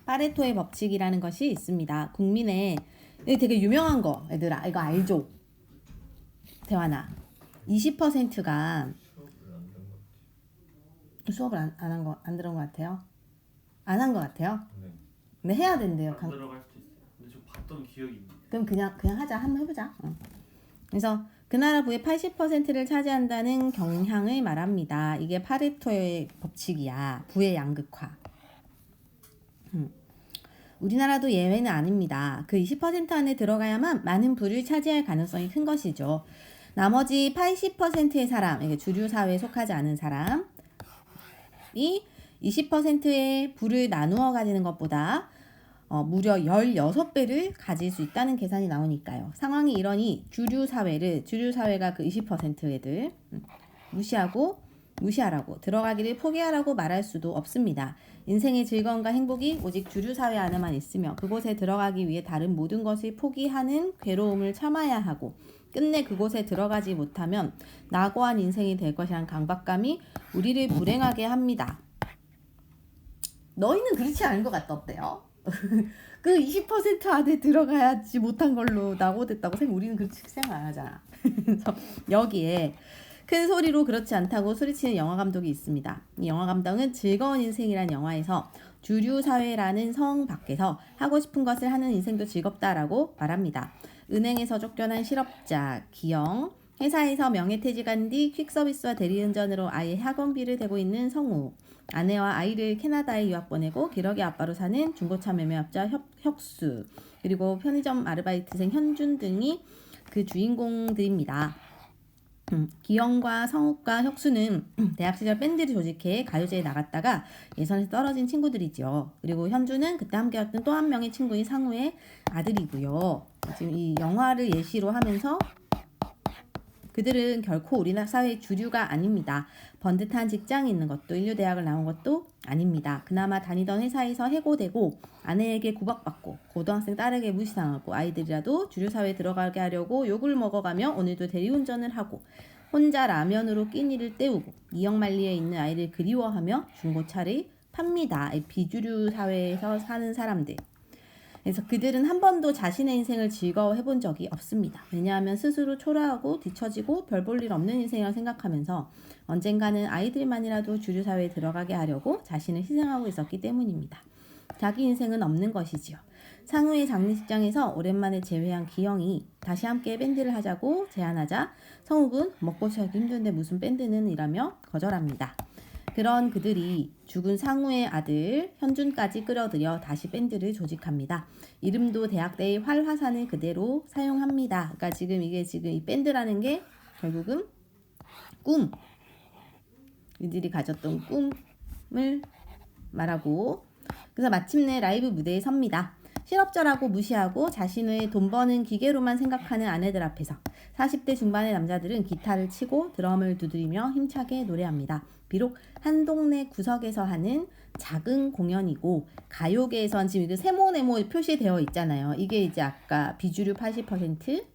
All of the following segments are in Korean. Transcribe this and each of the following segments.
파레토의 법칙이라는 것이 있습니다. 국민의 되게 유명한 거 얘들아 이거 알죠? 대환아 20%가 수업을 안 들은 것 같아요. 안 한 것 같아요. 네. 근데 해야 된대요. 안 들어갈 수도 있어요. 근데 저 봤던 기억이 있는데. 그럼 그냥 하자. 한번 해보자. 그래서 그 나라 부의 80%를 차지한다는 경향을 말합니다. 이게 파레토의 법칙이야. 부의 양극화. 우리나라도 예외는 아닙니다. 그 20% 안에 들어가야만 많은 부를 차지할 가능성이 큰 것이죠. 나머지 80%의 사람, 이게 주류 사회에 속하지 않은 사람이 20%의 부를 나누어 가지는 것보다 무려 16배를 가질 수 있다는 계산이 나오니까요. 상황이 이러니 주류 사회가 그 20% 애들 무시하라고 들어가기를 포기하라고 말할 수도 없습니다. 인생의 즐거움과 행복이 오직 주류 사회 안에만 있으며 그곳에 들어가기 위해 다른 모든 것을 포기하는 괴로움을 참아야 하고 끝내 그곳에 들어가지 못하면 낙오한 인생이 될 것이란 강박감이 우리를 불행하게 합니다. 너희는 그렇지 않은 것 같다. 어때요? 그 20% 안에 들어가야지 못한 걸로 낙오됐다고 우리는 그렇게 생각 안 하잖아. 그래서 여기에 큰 소리로 그렇지 않다고 소리치는 영화 감독이 있습니다. 이 영화 감독은 즐거운 인생이란 영화에서 주류 사회라는 성 밖에서 하고 싶은 것을 하는 인생도 즐겁다라고 말합니다. 은행에서 쫓겨난 실업자 기영, 회사에서 명예퇴직한 뒤 퀵서비스와 대리운전으로 아이의 학원비를 대고 있는 성우, 아내와 아이를 캐나다에 유학 보내고 기러기 아빠로 사는 중고차 매매업자 혁수, 그리고 편의점 아르바이트생 현준 등이 그 주인공들입니다. 기영과 성욱과 혁수는 대학 시절 밴드를 조직해 가요제에 나갔다가 예선에서 떨어진 친구들이죠. 그리고 현주는 그때 함께했던 또 한 명의 친구인 상우의 아들이고요. 지금 이 영화를 예시로 하면서 그들은 결코 우리나라 사회의 주류가 아닙니다. 번듯한 직장이 있는 것도 인류대학을 나온 것도 아닙니다. 그나마 다니던 회사에서 해고되고 아내에게 구박받고 고등학생 딸에게 무시당하고 아이들이라도 주류사회에 들어가게 하려고 욕을 먹어가며 오늘도 대리운전을 하고 혼자 라면으로 끼니를 때우고 이영만리에 있는 아이를 그리워하며 중고차를 팝니다. 비주류 사회에서 사는 사람들. 그래서 그들은 한 번도 자신의 인생을 즐거워해본 적이 없습니다. 왜냐하면 스스로 초라하고 뒤처지고 별 볼 일 없는 인생이라고 생각하면서 언젠가는 아이들만이라도 주류사회에 들어가게 하려고 자신을 희생하고 있었기 때문입니다. 자기 인생은 없는 것이지요. 상우의 장례식장에서 오랜만에 재회한 기영이 다시 함께 밴드를 하자고 제안하자 성욱은 먹고 살기 힘든데 무슨 밴드는 이라며 거절합니다. 그런 그들이 죽은 상우의 아들 현준까지 끌어들여 다시 밴드를 조직합니다. 이름도 대학때의 활화산을 그대로 사용합니다. 그러니까 지금 이 밴드라는 게 결국은 꿈, 이들이 가졌던 꿈을 말하고 그래서 마침내 라이브 무대에 섭니다. 실업자라고 무시하고 자신의 돈 버는 기계로만 생각하는 아내들 앞에서 40대 중반의 남자들은 기타를 치고 드럼을 두드리며 힘차게 노래합니다. 비록 한 동네 구석에서 하는 작은 공연이고 가요계에선 지금 세모네모 표시되어 있잖아요. 이게 이제 아까 비주류 80%,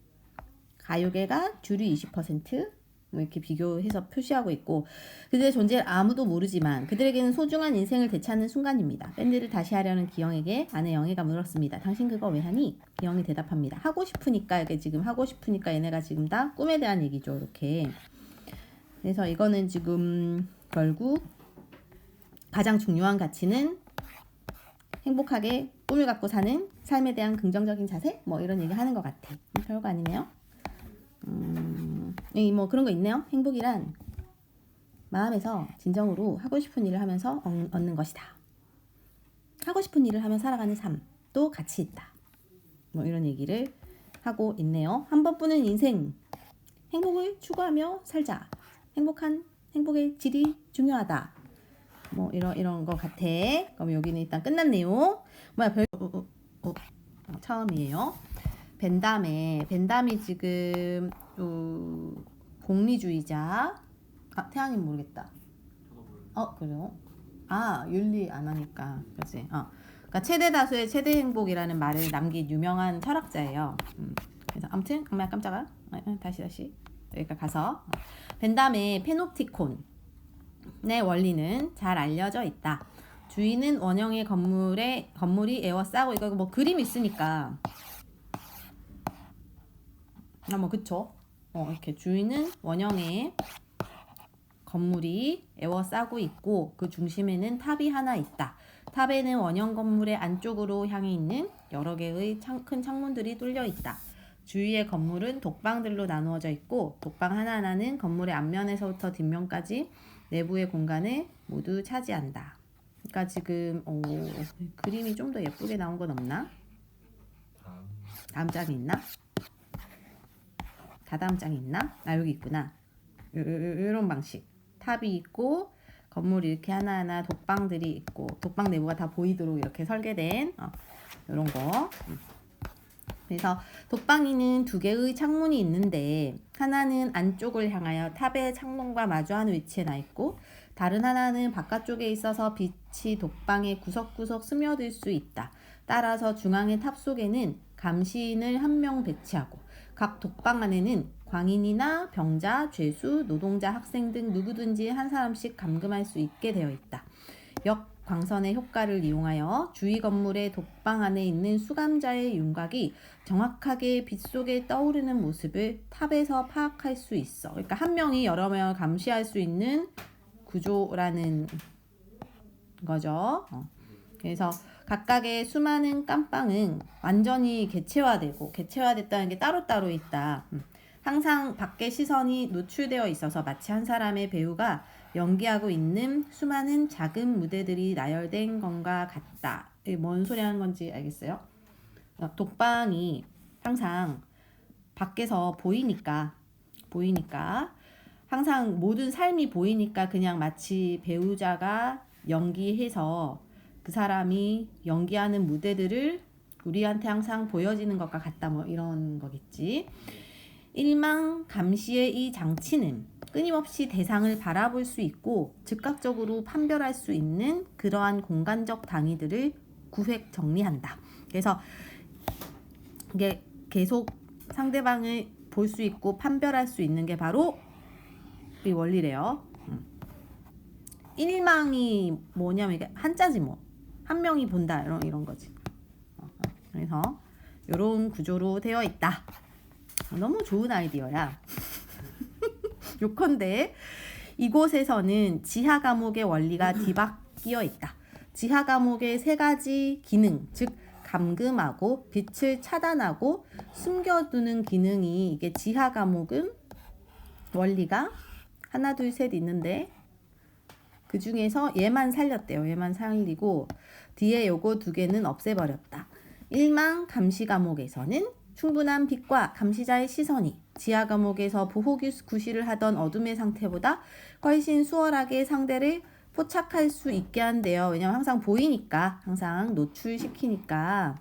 가요계가 주류 20%, 이렇게 비교해서 표시하고 있고 그들의 존재를 아무도 모르지만 그들에게는 소중한 인생을 되찾는 순간입니다. 밴드를 다시 하려는 기영에게 아내 영애가 물었습니다. 당신 그거 왜 하니? 기영이 대답합니다. 하고 싶으니까. 이게 지금 하고 싶으니까 얘네가 지금 다 꿈에 대한 얘기죠. 이렇게. 그래서 이거는 지금 결국 가장 중요한 가치는 행복하게 꿈을 갖고 사는 삶에 대한 긍정적인 자세? 뭐 이런 얘기 하는 것 같아. 별거 아니네요. 뭐 그런 거 있네요. 행복이란 마음에서 진정으로 하고 싶은 일을 하면서 얻는 것이다. 하고 싶은 일을 하며 살아가는 삶도 가치 있다. 뭐 이런 얘기를 하고 있네요. 한 번뿐인 인생, 행복을 추구하며 살자. 행복의 질이 중요하다. 뭐 이런 거 같아. 그럼 여기는 일단 끝났네요. 처음이에요. 벤담이 지금 공리주의자. 태양이 모르겠다. 그래요? 윤리 안 하니까. 그렇지. 그러니까 최대 다수의 최대 행복이라는 말을 남긴 유명한 철학자예요. 그래서 아무튼 정말 깜짝아. 다시 여기까지 가서 벤담의 페놉티콘의 원리는 잘 알려져 있다. 주인은 원형의 건물이 에워싸고 이거 뭐 그림 있으니까 뭐 그쵸? 이렇게 주인은 원형의 건물이 에워싸고 있고 그 중심에는 탑이 하나 있다. 탑에는 원형 건물의 안쪽으로 향해 있는 여러 개의 큰 창문들이 뚫려 있다. 주위의 건물은 독방들로 나누어져 있고 독방 하나하나는 건물의 앞면에서부터 뒷면까지 내부의 공간을 모두 차지한다. 그러니까 지금 그림이 좀 더 예쁘게 나온 건 없나? 다음 장이 있나? 다다음 장이 있나? 여기 있구나. 이런 방식. 탑이 있고 건물이 이렇게 하나하나 독방들이 있고 독방 내부가 다 보이도록 이렇게 설계된 이런 거. 그래서 독방에는 두 개의 창문이 있는데 하나는 안쪽을 향하여 탑의 창문과 마주하는 위치에 나 있고 다른 하나는 바깥쪽에 있어서 빛이 독방의 구석구석 스며들 수 있다. 따라서 중앙의 탑 속에는 감시인을 한 명 배치하고 각 독방 안에는 광인이나 병자, 죄수, 노동자, 학생 등 누구든지 한 사람씩 감금할 수 있게 되어 있다. 역광선의 효과를 이용하여 주위 건물의 독방 안에 있는 수감자의 윤곽이 정확하게 빛 속에 떠오르는 모습을 탑에서 파악할 수 있어. 그러니까 한 명이 여러 명을 감시할 수 있는 구조라는 거죠. 그래서 각각의 수많은 깜빵은 완전히 개체화됐다는 게 따로따로 있다. 항상 밖의 시선이 노출되어 있어서 마치 한 사람의 배우가 연기하고 있는 수많은 작은 무대들이 나열된 것과 같다. 이게 뭔 소리 하는 건지 알겠어요? 독방이 항상 밖에서 보이니까 항상 모든 삶이 보이니까 그냥 마치 배우자가 연기해서 그 사람이 연기하는 무대들을 우리한테 항상 보여지는 것과 같다. 뭐 이런 거겠지. 일망 감시의 이 장치는 끊임없이 대상을 바라볼 수 있고 즉각적으로 판별할 수 있는 그러한 공간적 당위들을 구획 정리한다. 그래서 이게 계속 상대방을 볼 수 있고 판별할 수 있는 게 바로 이 원리래요. 일망이 뭐냐면 이게 한자지 뭐. 한 명이 본다 이런 거지. 그래서 이런 구조로 되어 있다. 너무 좋은 아이디어야. 요컨대 이곳에서는 지하 감옥의 원리가 뒤바뀌어 있다. 지하 감옥의 세 가지 기능, 즉 감금하고 빛을 차단하고 숨겨두는 기능이 이게 지하 감옥은 원리가 하나 둘 셋 있는데 그 중에서 얘만 살렸대요. 얘만 살리고 뒤에 요거 두 개는 없애버렸다. 일망 감시 감옥에서는 충분한 빛과 감시자의 시선이 지하 감옥에서 보호 구실을 하던 어둠의 상태보다 훨씬 수월하게 상대를 포착할 수 있게 한대요. 왜냐면 항상 보이니까, 항상 노출시키니까,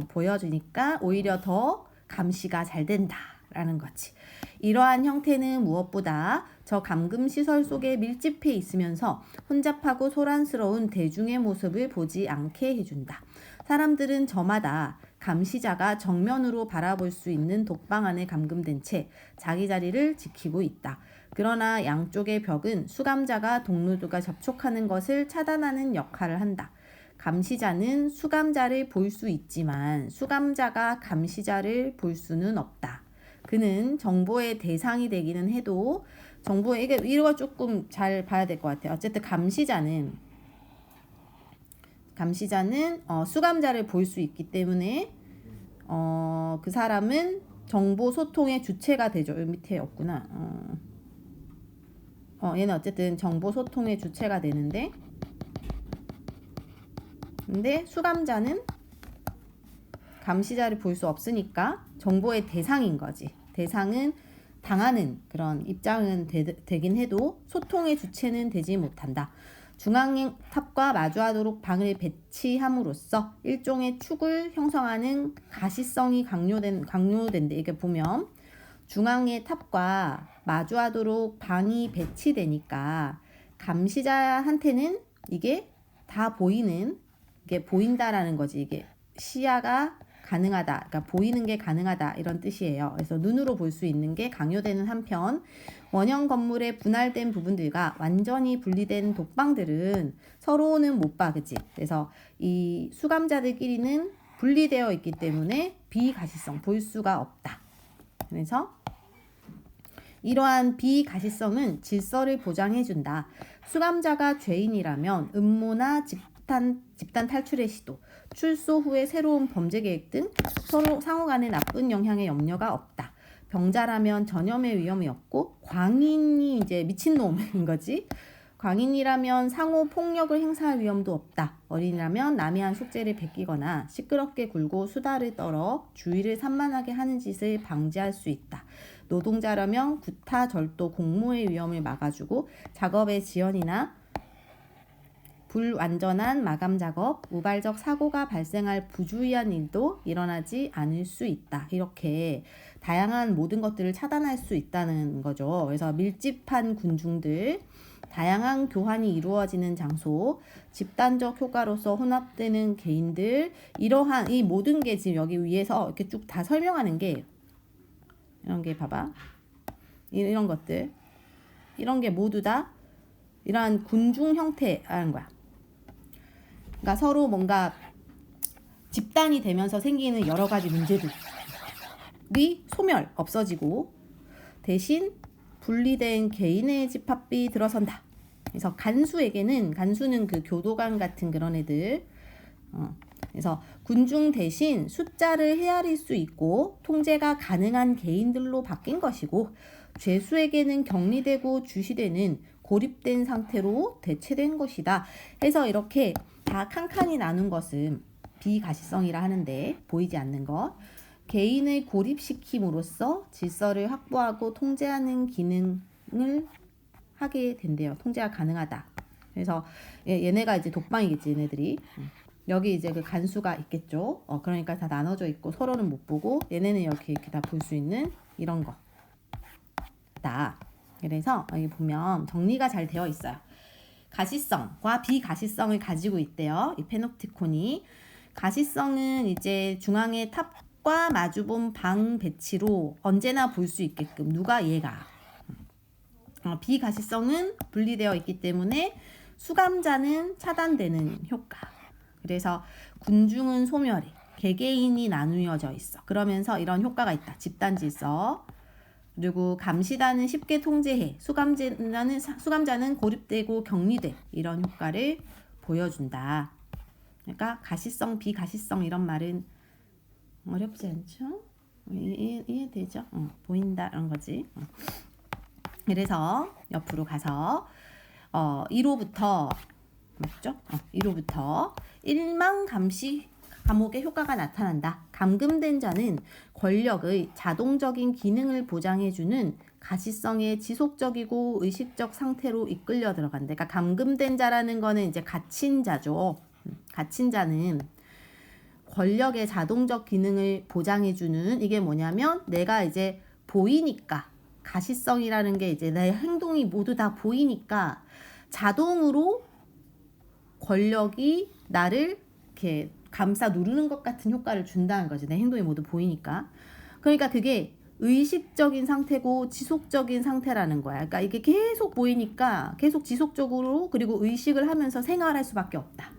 보여주니까 오히려 더 감시가 잘 된다라는 거지. 이러한 형태는 무엇보다 저 감금 시설 속에 밀집해 있으면서 혼잡하고 소란스러운 대중의 모습을 보지 않게 해준다. 사람들은 저마다 감시자가 정면으로 바라볼 수 있는 독방 안에 감금된 채 자기 자리를 지키고 있다. 그러나 양쪽의 벽은 수감자가 동료들과 접촉하는 것을 차단하는 역할을 한다. 감시자는 수감자를 볼 수 있지만 수감자가 감시자를 볼 수는 없다. 그는 정보의 대상이 되기는 해도 이게 이거 조금 잘 봐야 될 것 같아요. 어쨌든 감시자는 수감자를 볼 수 있기 때문에 그 사람은 정보 소통의 주체가 되죠. 여기 밑에 없구나. 얘는 어쨌든 정보 소통의 주체가 되는데 근데 수감자는 감시자를 볼 수 없으니까 정보의 대상인 거지. 대상은 당하는 그런 입장은 되긴 해도 소통의 주체는 되지 못한다. 중앙 탑과 마주하도록 방을 배치함으로써 일종의 축을 형성하는 가시성이 강요된데 이게 보면 중앙의 탑과 마주하도록 방이 배치되니까 감시자한테는 이게 다 보이는 이게 보인다라는 거지. 이게 시야가 가능하다. 그러니까 보이는 게 가능하다 이런 뜻이에요. 그래서 눈으로 볼 수 있는 게 강요되는 한편 원형 건물의 분할된 부분들과 완전히 분리된 독방들은 서로는 못 봐, 그치? 그래서 이 수감자들끼리는 분리되어 있기 때문에 비가시성, 볼 수가 없다. 그래서 이러한 비가시성은 질서를 보장해준다. 수감자가 죄인이라면 음모나 집단 탈출의 시도, 출소 후의 새로운 범죄 계획 등 서로 상호 간의 나쁜 영향의 염려가 없다. 병자라면 전염의 위험이 없고 광인이 이제 미친놈인 거지. 광인이라면 상호 폭력을 행사할 위험도 없다. 어린이라면 남이 한 숙제를 베끼거나 시끄럽게 굴고 수다를 떨어 주위를 산만하게 하는 짓을 방지할 수 있다. 노동자라면 구타, 절도, 공모의 위험을 막아주고 작업의 지연이나 불완전한 마감 작업, 우발적 사고가 발생할 부주의한 일도 일어나지 않을 수 있다. 이렇게 다양한 모든 것들을 차단할 수 있다는 거죠. 그래서 밀집한 군중들, 다양한 교환이 이루어지는 장소, 집단적 효과로서 혼합되는 개인들, 이러한 이 모든 게 지금 여기 위에서 이렇게 쭉 다 설명하는 게 이런 게 봐봐. 이런 것들. 이런 게 모두 다 이러한 군중 형태라는 거야. 그러니까 서로 뭔가 집단이 되면서 생기는 여러 가지 문제들이 소멸, 없어지고 대신 분리된 개인의 집합이 들어선다. 그래서 간수는 그 교도관 같은 그런 애들. 그래서 군중 대신 숫자를 헤아릴 수 있고 통제가 가능한 개인들로 바뀐 것이고 죄수에게는 격리되고 주시되는 고립된 상태로 대체된 것이다. 해서 이렇게 다 칸칸이 나눈 것은 비가시성이라 하는데 보이지 않는 것. 개인을 고립시킴으로써 질서를 확보하고 통제하는 기능을 하게 된대요. 통제가 가능하다. 그래서 얘네가 이제 독방이겠지, 얘네들이. 여기 이제 그 간수가 있겠죠. 그러니까 다 나눠져 있고 서로는 못 보고 얘네는 이렇게 다 볼 수 있는 이런 거다. 그래서 여기 보면 정리가 잘 되어 있어요. 가시성과 비가시성을 가지고 있대요. 이 페놉티콘이. 가시성은 이제 중앙의 탑과 마주본 방 배치로 언제나 볼 수 있게끔 얘가. 비가시성은 분리되어 있기 때문에 수감자는 차단되는 효과. 그래서 군중은 소멸해. 개개인이 나누어져 있어. 그러면서 이런 효과가 있다. 집단 질서. 그리고 감시단은 쉽게 통제해. 수감자는 고립되고 격리돼. 이런 효과를 보여준다. 그러니까 가시성, 비가시성 이런 말은 어렵지 않죠? 이해되죠? 보인다 이런 거지. 그래서 옆으로 가서 1호부터 맞죠? 1호부터 일망 감시 감옥의 효과가 나타난다. 감금된 자는 권력의 자동적인 기능을 보장해주는 가시성의 지속적이고 의식적 상태로 이끌려 들어간다. 그러니까 감금된 자라는 거는 이제 갇힌 자죠. 갇힌 자는 권력의 자동적 기능을 보장해주는 이게 뭐냐면 내가 이제 보이니까 가시성이라는 게 이제 내 행동이 모두 다 보이니까 자동으로 권력이 나를 이렇게 감싸 누르는 것 같은 효과를 준다는 거지. 내 행동이 모두 보이니까. 그러니까 그게 의식적인 상태고 지속적인 상태라는 거야. 그러니까 이게 계속 보이니까 계속 지속적으로 그리고 의식을 하면서 생활할 수밖에 없다.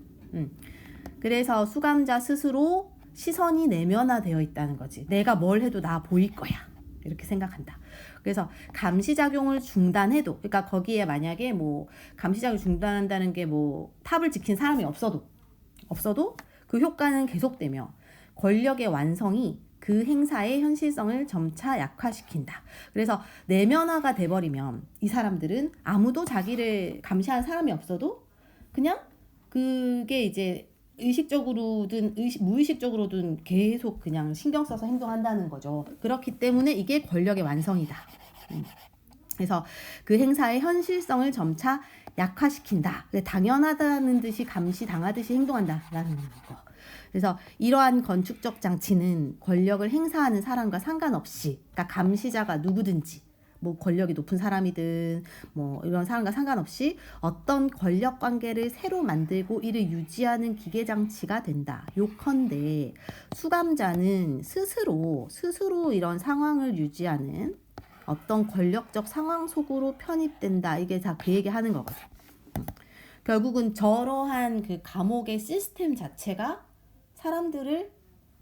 그래서 수감자 스스로 시선이 내면화되어 있다는 거지. 내가 뭘 해도 나 보일 거야. 이렇게 생각한다. 그래서 감시작용을 중단해도, 그러니까 거기에 만약에 뭐 감시작용을 중단한다는 게 뭐 탑을 지킨 사람이 없어도 그 효과는 계속되며 권력의 완성이 그 행사의 현실성을 점차 약화시킨다. 그래서 내면화가 돼버리면 이 사람들은 아무도 자기를 감시하는 사람이 없어도 그냥 그게 이제 의식적으로든 무의식적으로든 계속 그냥 신경 써서 행동한다는 거죠. 그렇기 때문에 이게 권력의 완성이다. 그래서 그 행사의 현실성을 점차 약화시킨다. 당연하다는 듯이 감시당하듯이 행동한다라는 거. 그래서 이러한 건축적 장치는 권력을 행사하는 사람과 상관없이, 그러니까 감시자가 누구든지 뭐 권력이 높은 사람이든 뭐 이런 사람과 상관없이 어떤 권력 관계를 새로 만들고 이를 유지하는 기계 장치가 된다. 요컨대 수감자는 스스로 이런 상황을 유지하는 어떤 권력적 상황 속으로 편입된다. 이게 다 그 얘기 하는 거거든. 결국은 저러한 그 감옥의 시스템 자체가 사람들을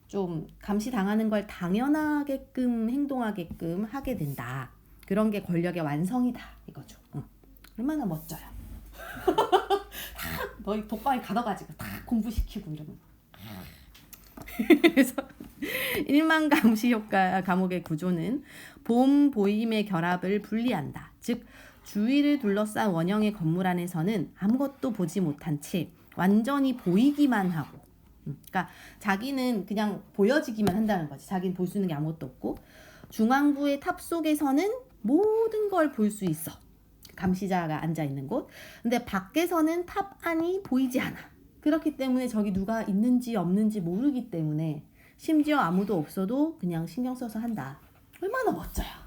좀 감시당하는 걸 당연하게끔 행동하게끔 하게 된다. 그런 게 권력의 완성이다 이거죠. 얼마나 멋져요. 다 너희 독방에 가둬가지고 다 공부시키고 이러면. 그래서 일만 감시 효과 감옥의 구조는 봄 보임의 결합을 분리한다. 즉 주위를 둘러싼 원형의 건물 안에서는 아무것도 보지 못한 채 완전히 보이기만 하고, 그러니까 자기는 그냥 보여지기만 한다는 거지. 자기는 볼 수 있는 게 아무것도 없고, 중앙부의 탑 속에서는 모든 걸 볼 수 있어. 감시자가 앉아 있는 곳. 근데 밖에서는 탑 안이 보이지 않아. 그렇기 때문에 저기 누가 있는지 없는지 모르기 때문에 심지어 아무도 없어도 그냥 신경 써서 한다. 얼마나 멋져요.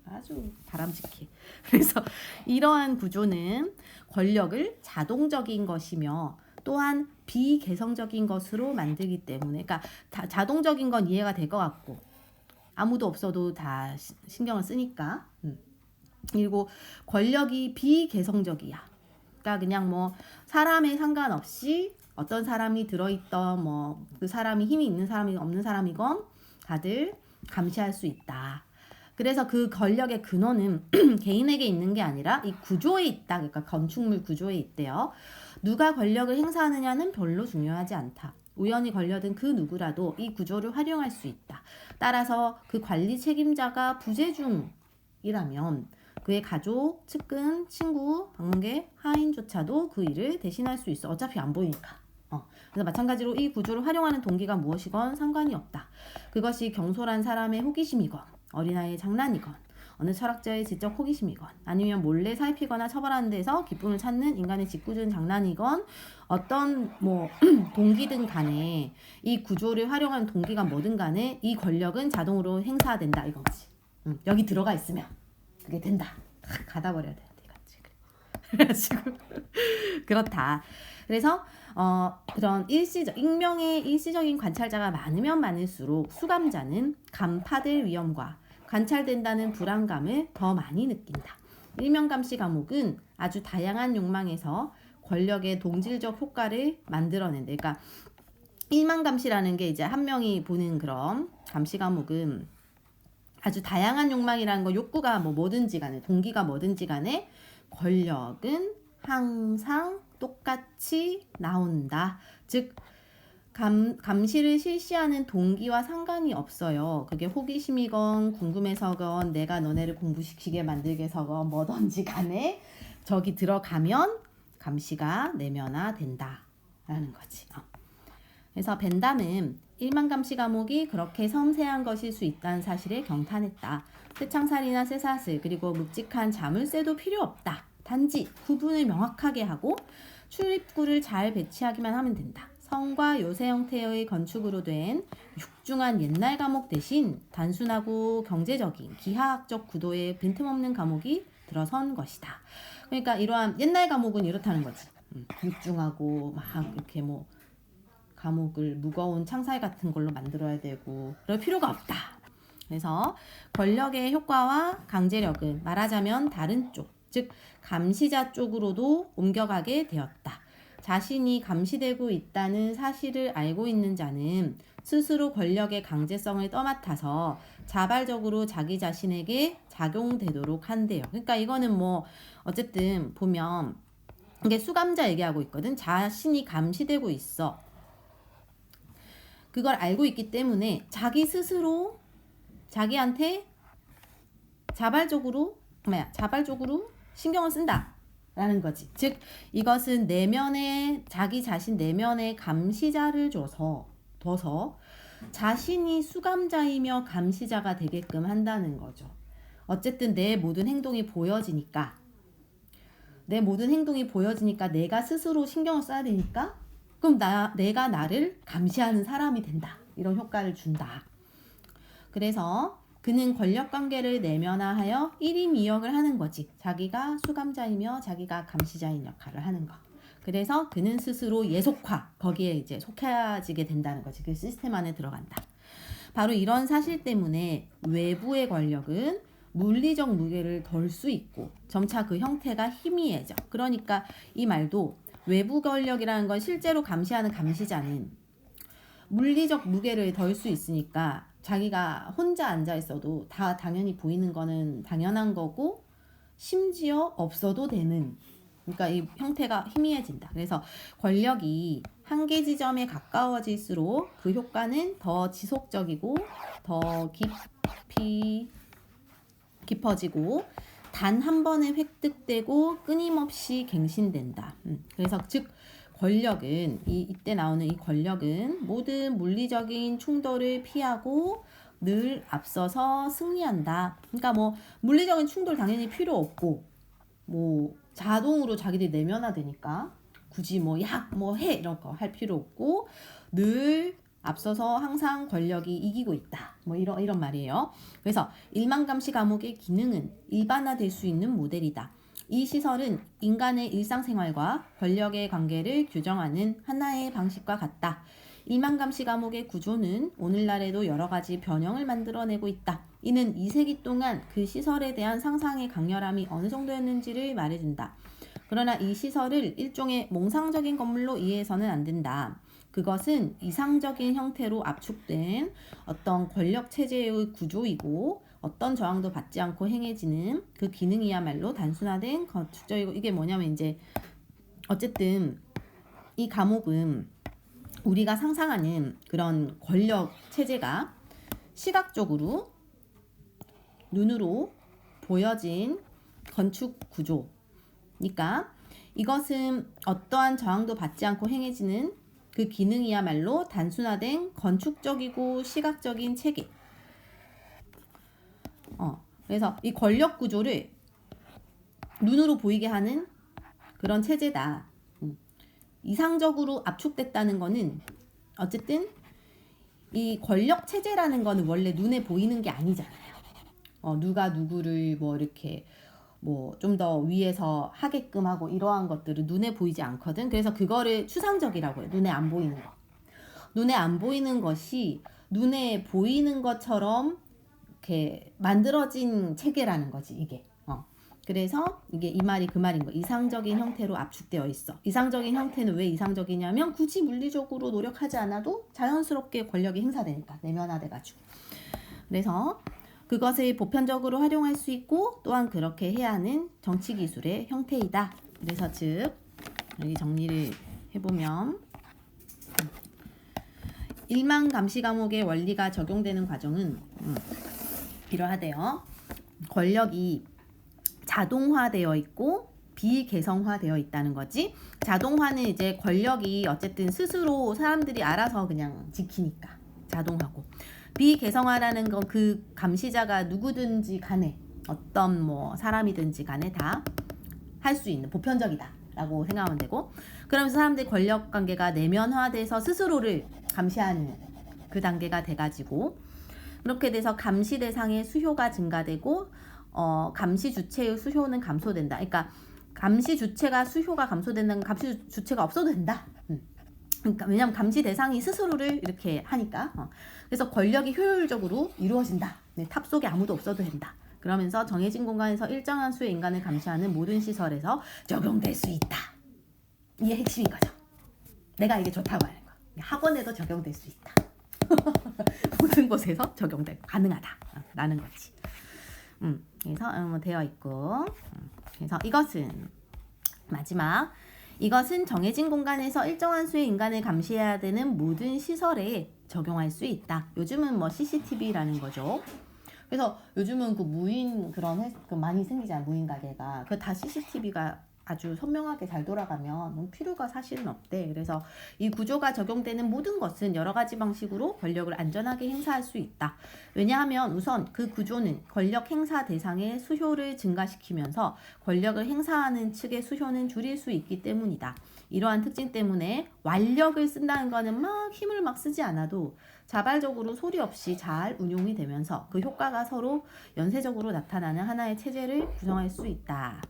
아주 바람직해. 그래서 이러한 구조는 권력을 자동적인 것이며 또한 비개성적인 것으로 만들기 때문에, 그러니까 자동적인 건 이해가 될 것 같고 아무도 없어도 다 신경을 쓰니까. 그리고 권력이 비개성적이야. 그러니까 그냥 뭐 사람에 상관없이 어떤 사람이 들어있던 뭐 그 사람이 힘이 있는 사람이 없는 사람이건 다들 감시할 수 있다. 그래서 그 권력의 근원은 개인에게 있는 게 아니라 이 구조에 있다. 그러니까 건축물 구조에 있대요. 누가 권력을 행사하느냐는 별로 중요하지 않다. 우연히 걸려든 그 누구라도 이 구조를 활용할 수 있다. 따라서 그 관리 책임자가 부재중이라면 그의 가족, 측근, 친구, 방문객, 하인조차도 그 일을 대신할 수 있어. 어차피 안 보이니까. 그래서 마찬가지로 이 구조를 활용하는 동기가 무엇이건 상관이 없다. 그것이 경솔한 사람의 호기심이건 어린아이의 장난이건 어느 철학자의 지적 호기심이건 아니면 몰래 살피거나 처벌하는 데서 기쁨을 찾는 인간의 짓궂은 장난이건 어떤 뭐 동기든 간에 이 구조를 활용하는 동기가 뭐든 간에 이 권력은 자동으로 행사된다 이거지. 여기 들어가 있으면 그게 된다. 가다 버려야 돼. 그래가지고 그렇다. 그래서 그런 익명의 일시적인 관찰자가 많으면 많을수록 수감자는 간파될 위험과 관찰된다는 불안감을 더 많이 느낀다. 일명감시 감옥은 아주 다양한 욕망에서 권력의 동질적 효과를 만들어낸다. 그러니까 일망감시라는 게 이제 한 명이 보는 그런 감시 감옥은 아주 다양한 욕망이라는 거, 욕구가 뭐든지 간에 동기가 뭐든지 간에 권력은 항상 똑같이 나온다. 즉 감시를 실시하는 동기와 상관이 없어요. 그게 호기심이건 궁금해서건 내가 너네를 공부시키게 만들게서건 뭐든지 간에 저기 들어가면 감시가 내면화된다 라는 거지. 그래서 벤담은 일망감시 감옥이 그렇게 섬세한 것일 수 있다는 사실에 경탄했다. 쇠창살이나 쇠사슬 그리고 묵직한 자물쇠도 필요 없다. 단지 구분을 명확하게 하고 출입구를 잘 배치하기만 하면 된다. 성과 요새 형태의 건축으로 된 육중한 옛날 감옥 대신 단순하고 경제적인 기하학적 구도의 빈틈없는 감옥이 들어선 것이다. 그러니까 이러한 옛날 감옥은 이렇다는 거지. 육중하고 막 이렇게 뭐 감옥을 무거운 창살 같은 걸로 만들어야 되고 그럴 필요가 없다. 그래서 권력의 효과와 강제력은 말하자면 다른 쪽, 즉 감시자 쪽으로도 옮겨가게 되었다. 자신이 감시되고 있다는 사실을 알고 있는 자는 스스로 권력의 강제성을 떠맡아서 자발적으로 자기 자신에게 작용되도록 한대요. 그러니까 이거는 뭐 어쨌든 보면 이게 수감자 얘기하고 있거든. 자신이 감시되고 있어. 그걸 알고 있기 때문에 자기 스스로 자기한테 자발적으로 신경을 쓴다 라는 거지. 즉 이것은 내면에 자기 자신 내면에 감시자를 둬서 자신이 수감자이며 감시자가 되게끔 한다는 거죠. 어쨌든 내 모든 행동이 보여지니까 내가 스스로 신경을 써야 되니까 그럼 내가 나를 감시하는 사람이 된다. 이런 효과를 준다. 그래서 그는 권력관계를 내면화하여 1임 2역을 하는 거지. 자기가 수감자이며 자기가 감시자인 역할을 하는 거. 그래서 그는 스스로 예속화, 거기에 이제 속해지게 된다는 거지. 그 시스템 안에 들어간다. 바로 이런 사실 때문에 외부의 권력은 물리적 무게를 덜 수 있고 점차 그 형태가 희미해져. 그러니까 이 말도 외부 권력이라는 건 실제로 감시하는 감시자는 물리적 무게를 덜 수 있으니까 자기가 혼자 앉아 있어도 다 당연히 보이는 거는 당연한 거고 심지어 없어도 되는, 그러니까 이 형태가 희미해진다. 그래서 권력이 한계 지점에 가까워질수록 그 효과는 더 지속적이고 더 깊어지고 단 한 번에 획득되고 끊임없이 갱신된다. 그래서 즉 권력은 이때 나오는 이 권력은 모든 물리적인 충돌을 피하고 늘 앞서서 승리한다. 그러니까 뭐 물리적인 충돌 당연히 필요 없고 뭐 자동으로 자기들이 내면화되니까 굳이 뭐 해 이런 거 할 필요 없고 늘 앞서서 항상 권력이 이기고 있다. 뭐 이런 말이에요. 그래서 일망감시 감옥의 기능은 일반화될 수 있는 모델이다. 이 시설은 인간의 일상생활과 권력의 관계를 규정하는 하나의 방식과 같다. 일망감시 감옥의 구조는 오늘날에도 여러 가지 변형을 만들어내고 있다. 이는 2세기 동안 그 시설에 대한 상상의 강렬함이 어느 정도였는지를 말해준다. 그러나 이 시설을 일종의 몽상적인 건물로 이해해서는 안 된다. 그것은 이상적인 형태로 압축된 어떤 권력 체제의 구조이고 어떤 저항도 받지 않고 행해지는 그 기능이야말로 단순화된 건축적이고, 이게 뭐냐면 이제 어쨌든 이 감옥은 우리가 상상하는 그런 권력 체제가 시각적으로 눈으로 보여진 건축 구조니까 이것은 어떠한 저항도 받지 않고 행해지는 그 기능이야말로 단순화된 건축적이고 시각적인 체계. 그래서 이 권력 구조를 눈으로 보이게 하는 그런 체제다. 이상적으로 압축됐다는 거는 어쨌든 이 권력 체제라는 거는 원래 눈에 보이는 게 아니잖아요. 누가 누구를 뭐 이렇게 뭐 좀 더 위에서 하게끔 하고 이러한 것들은 눈에 보이지 않거든. 그래서 그거를 추상적이라고 해요. 눈에 안 보이는 거. 눈에 안 보이는 것이 눈에 보이는 것처럼 이렇게 만들어진 체계라는 거지, 이게. 그래서 이게 이 말이 그 말인 거. 이상적인 형태로 압축되어 있어. 이상적인 형태는 왜 이상적이냐면 굳이 물리적으로 노력하지 않아도 자연스럽게 권력이 행사되니까, 내면화돼가지고. 그래서 그것을 보편적으로 활용할 수 있고 또한 그렇게 해야 하는 정치 기술의 형태이다. 그래서 즉 여기 정리를 해보면 일망 감시 감옥의 원리가 적용되는 과정은 이러하대요. 권력이 자동화되어 있고 비개성화되어 있다는 거지. 자동화는 이제 권력이 어쨌든 스스로 사람들이 알아서 그냥 지키니까 자동하고, 비개성화라는 건 그 감시자가 누구든지 간에 어떤 뭐 사람이든지 간에 다 할 수 있는 보편적이다 라고 생각하면 되고, 그러면서 사람들의 권력 관계가 내면화돼서 스스로를 감시하는 그 단계가 돼가지고, 그렇게 돼서 감시 대상의 수요가 증가되고 감시 주체의 수요는 감소된다. 그러니까 감시 주체가 수요가 감소된다는 건 감시 주체가 없어도 된다. 그러니까 왜냐하면 감시 대상이 스스로를 이렇게 하니까. 그래서 권력이 효율적으로 이루어진다. 탑 속에 아무도 없어도 된다. 그러면서 정해진 공간에서 일정한 수의 인간을 감시하는 모든 시설에서 적용될 수 있다. 이게 핵심인 거죠. 내가 이게 좋다고 하는 거. 학원에도 적용될 수 있다. 모든 곳에서 가능하다 라는 거지. 그래서 되어 있고, 그래서 이것은 마지막, 이것은 정해진 공간에서 일정한 수의 인간을 감시해야 되는 모든 시설에 적용할 수 있다. 요즘은 뭐 CCTV라는 거죠. 그래서 요즘은 그 무인 그런 많이 생기잖아요. 무인 가게가. 그 다 CCTV가 아주 선명하게 잘 돌아가면 필요가 사실은 없대. 그래서 이 구조가 적용되는 모든 것은 여러 가지 방식으로 권력을 안전하게 행사할 수 있다. 왜냐하면 우선 그 구조는 권력 행사 대상의 수효를 증가시키면서 권력을 행사하는 측의 수효는 줄일 수 있기 때문이다. 이러한 특징 때문에 완력을 쓴다는 거는 막 힘을 막 쓰지 않아도 자발적으로 소리 없이 잘 운용이 되면서 그 효과가 서로 연쇄적으로 나타나는 하나의 체제를 구성할 수 있다.